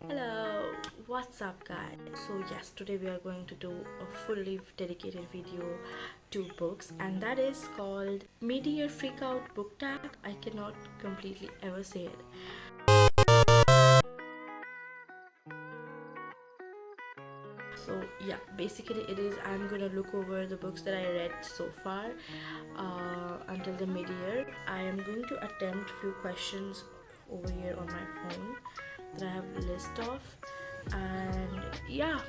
Hello, what's up guys? So yes, today we are going to do a fully dedicated video to books, and that is called Meteor Freakout Book Tag. I cannot completely ever say it. So yeah, basically it is I'm gonna look over the books that I read so far until the mid-year. I am going to attempt few questions over here on my phone that I have a list of, and yeah,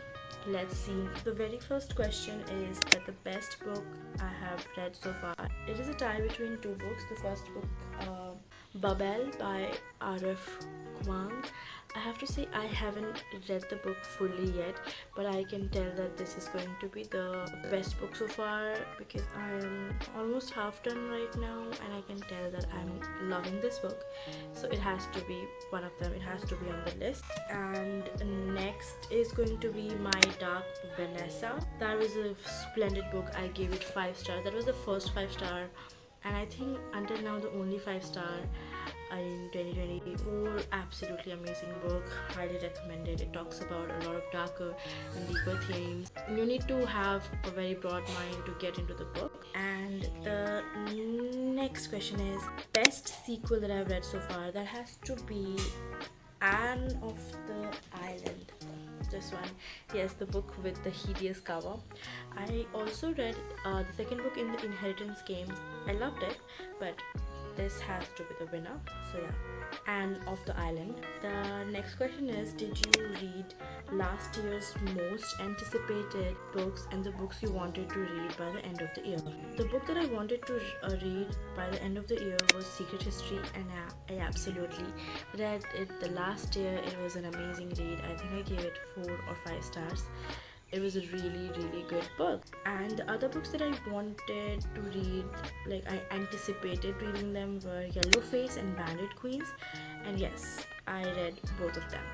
let's see. The very first question is that the best book I have read so far. It is a tie between two books. The first book, Babel by R.F. Kuang. I have to say I haven't read the book fully yet, but I can tell that this is going to be the best book so far because I'm almost half done right now, and I can tell that I'm loving this book. So it has to be one of them. It has to be on the list. And next is going to be My Dark Vanessa. That was a splendid book. I gave it 5 stars. That was the first 5 star, and I think until now the only 5 star in 2024. Absolutely amazing book, highly recommended. It talks about a lot of darker and deeper themes. You need to have a very broad mind to get into the book. And the next question is best sequel that I've read so far. That has to be Anne of the Island. This one, yes, the book with the hideous cover. I also read the second book in the Inheritance Games. I loved it, but this has to be the winner. So yeah, Anne of the Island. The next question is, did you read last year's most anticipated books and the books you wanted to read by the end of the year? The book that I wanted to read by the end of the year was Secret History, and I absolutely read it the last year. It was an amazing read. I think I gave it 4 or 5 stars. It was a really good book. And the other books that I wanted to read, like I anticipated reading them, were Yellowface and Bandit Queens, and yes, I read both of them.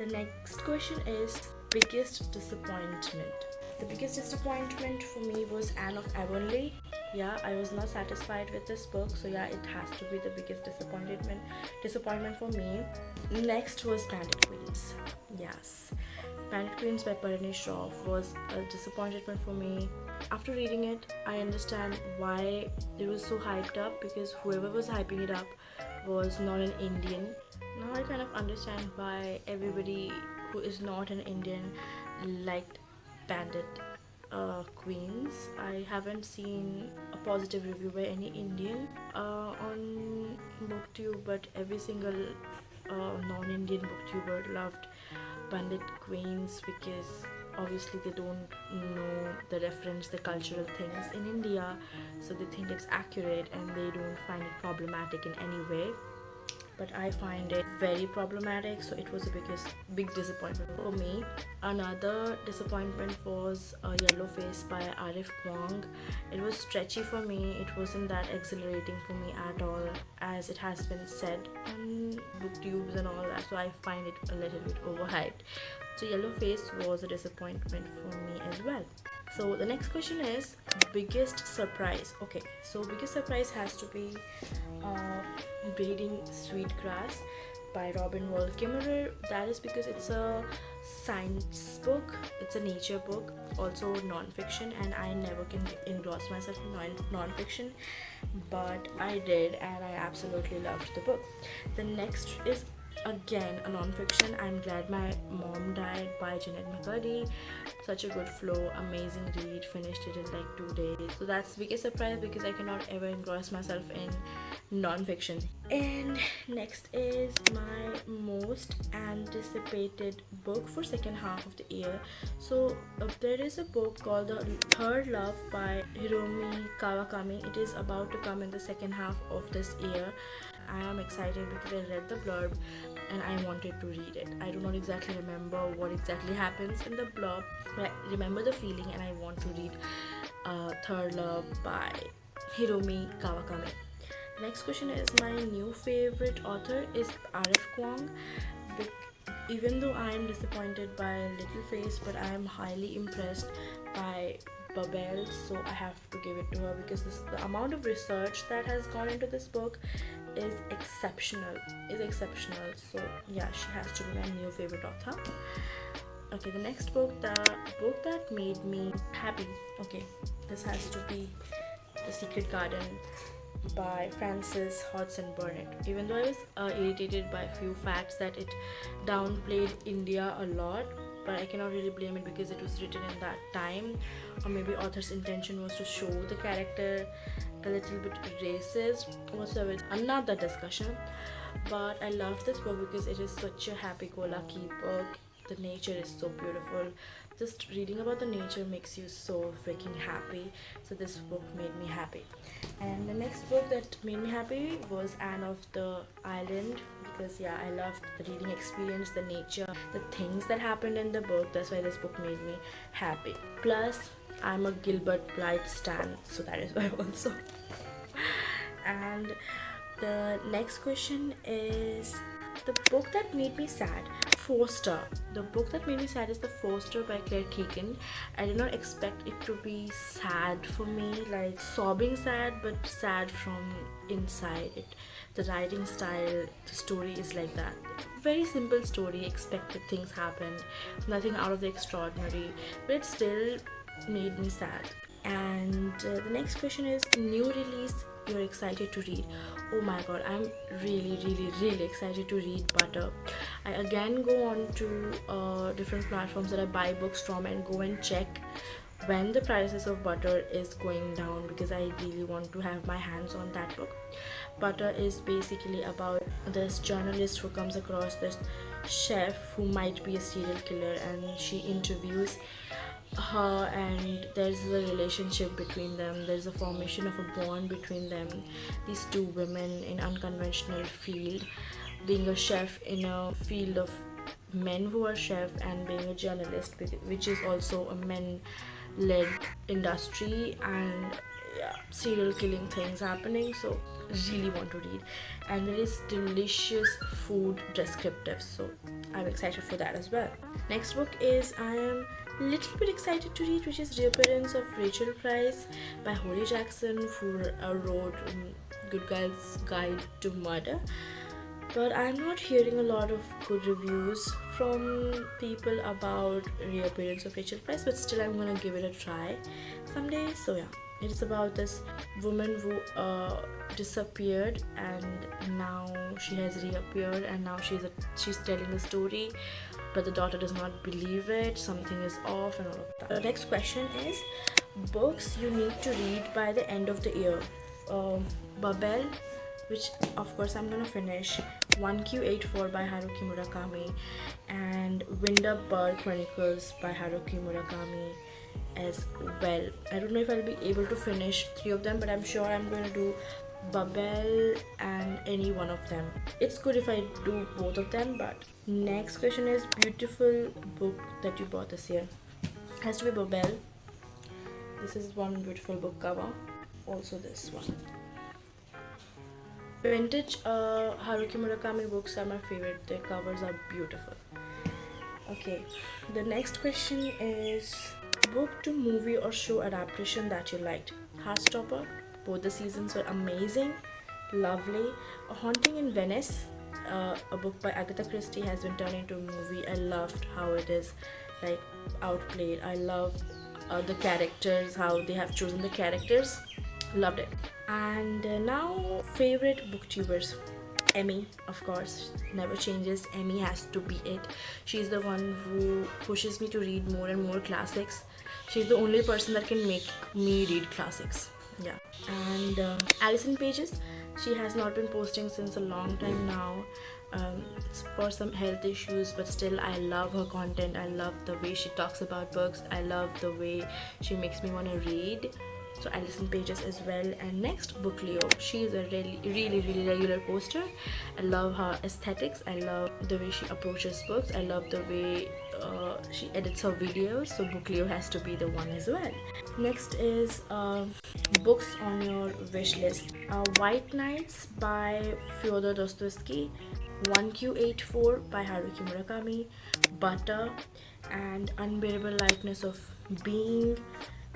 The next question is biggest disappointment. The biggest disappointment for me was Anne of Avonlea. Yeah, I was not satisfied with this book, so yeah, it has to be the biggest disappointment for me. Next was Bandit Queens. Yes, Bandit Queens by Parani Shroff was a disappointment for me. After reading it, I understand why it was so hyped up, because whoever was hyping it up was not an Indian. Now I kind of understand why everybody who is not an Indian liked Bandit Queens. I haven't seen a positive review by any Indian on BookTube, but every single non-Indian booktuber loved Bandit Queens because obviously they don't know the reference, the cultural things in India, so they think it's accurate and they don't find it problematic in any way. But I find it very problematic, so it was the big disappointment for me. Another disappointment was Yellowface by Arif Kwong. It was stretchy for me. It wasn't that exhilarating for me at all, as it has been said on booktubes and all that, so I find it a little bit overhyped. So Yellowface was a disappointment for me as well. So the next question is biggest surprise. Okay, so biggest surprise has to be Braiding Sweetgrass by Robin Wall Kimmerer. That is because it's a science book, it's a nature book, also non-fiction, and I never can engross myself in non-fiction, but I did, and I absolutely loved the book. The next is again a non-fiction, I'm Glad My Mom Died by Janet McCurdy. Such a good flow, amazing read, finished it in like 2 days. So that's the biggest surprise because I cannot ever engross myself in non-fiction. And next is my most anticipated book for second half of the year. So there is a book called The Third Love by Hiromi Kawakami. It is about to come in the second half of this year. I am excited because I read the blurb and I wanted to read it. I do not exactly remember what exactly happens in the blurb, but I remember the feeling, and I want to read Third Love by Hiromi Kawakami. Next question is my new favorite author is R.F. Kuang. Even though I am disappointed by Little Face, but I am highly impressed by Babel, so I have to give it to her because the amount of research that has gone into this book is exceptional. So yeah, she has to be my new favorite author. Okay, the next book, the book that made me happy. Okay, this has to be The Secret Garden by Frances Hodgson Burnett. Even though I was irritated by a few facts that it downplayed India a lot, but I cannot really blame it because it was written in that time, or maybe author's intention was to show the character a little bit racist whatsoever. It's another discussion, but I love this book because it is such a happy-go-lucky book. The nature is so beautiful. Just reading about the nature makes you so freaking happy. So this book made me happy. And the next book that made me happy was Anne of the Island, because yeah, I loved the reading experience, the nature, the things that happened in the book. That's why this book made me happy. Plus, I'm a Gilbert Blythe stan, so that is why also. And the next question is the book that made me sad. Foster. The book that made me sad is The Foster by Claire Keegan. I did not expect it to be sad for me, like sobbing sad, but sad from inside. The writing style, the story is like that. Very simple story, expected things happened, nothing out of the extraordinary, but it still made me sad. And the next question is new release you're excited to read. Oh my god, I'm really excited to read Butter. I again go on to different platforms that I buy books from and go and check when the prices of Butter is going down, because I really want to have my hands on that book. Butter is basically about this journalist who comes across this chef who might be a serial killer, and she interviews her, and there's a relationship between them. There's a formation of a bond between them, these two women in unconventional field, being a chef in a field of men who are chef, and being a journalist, which is also a men-led industry, and yeah, serial killing things happening. So really want to read, and there is delicious food descriptives, so I'm excited for that as well. Next book is I am little bit excited to read, which is Reappearance of Rachel Price by Holly Jackson, who wrote Good Girl's Guide to Murder. But I'm not hearing a lot of good reviews from people about Reappearance of Rachel Price, but still I'm gonna give it a try someday. So yeah, it is about this woman who disappeared, and now she has reappeared, and now she's telling a story, but the daughter does not believe it. Something is off and all of that. The next question is books you need to read by the end of the year. Babel, which of course I'm gonna finish, 1Q84 by Haruki Murakami, and Wind Up Bird Chronicles by Haruki Murakami as well. I don't know if I'll be able to finish 3 of them, but I'm sure I'm going to do Babel and any one of them. It's good if I do both of them. But next question is beautiful book that you bought this year. Has to be Babel. This is one beautiful book cover. Also this one. Vintage Haruki Murakami books are my favorite. Their covers are beautiful. Okay, the next question is book to movie or show adaptation that you liked. Heartstopper, both the seasons were amazing, lovely. A Haunting in Venice, a book by Agatha Christie, has been turned into a movie. I loved how it is like outplayed. I love the characters, how they have chosen the characters. Loved it. And now favorite booktubers. Emmy, of course, never changes. Emmy has to be it. She's the one who pushes me to read more and more classics. She's the only person that can make me read classics. Yeah. And Alison Pages, she has not been posting since a long time now. It's for some health issues, but still I love her content. I love the way she talks about books. I love the way she makes me want to read. So Alison Pages as well. And next, Book Leo. She is a really regular poster. I love her aesthetics. I love the way she approaches books. I love the way she edits her videos. So Book Leo has to be the one as well. Next is books on your wish list. White Nights by Fyodor Dostoevsky, 1Q84 by Haruki Murakami, Butter, and Unbearable Lightness of Being,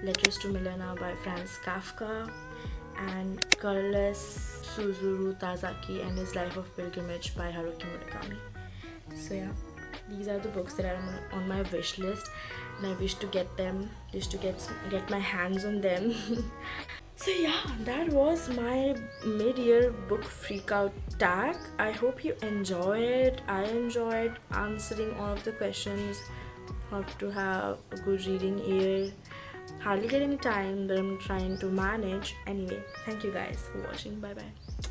Letters to Milena by Franz Kafka, and Colorless Suzuru Tazaki and His Life of Pilgrimage by Haruki Murakami. So yeah, these are the books that are on my wish list, and I wish to get them, just to get my hands on them. So yeah, that was my mid-year book freakout tag. I hope you enjoyed. I enjoyed answering all of the questions. How to have a good reading ear. Hardly get any time, but I'm trying to manage. Anyway, thank you guys for watching. Bye bye.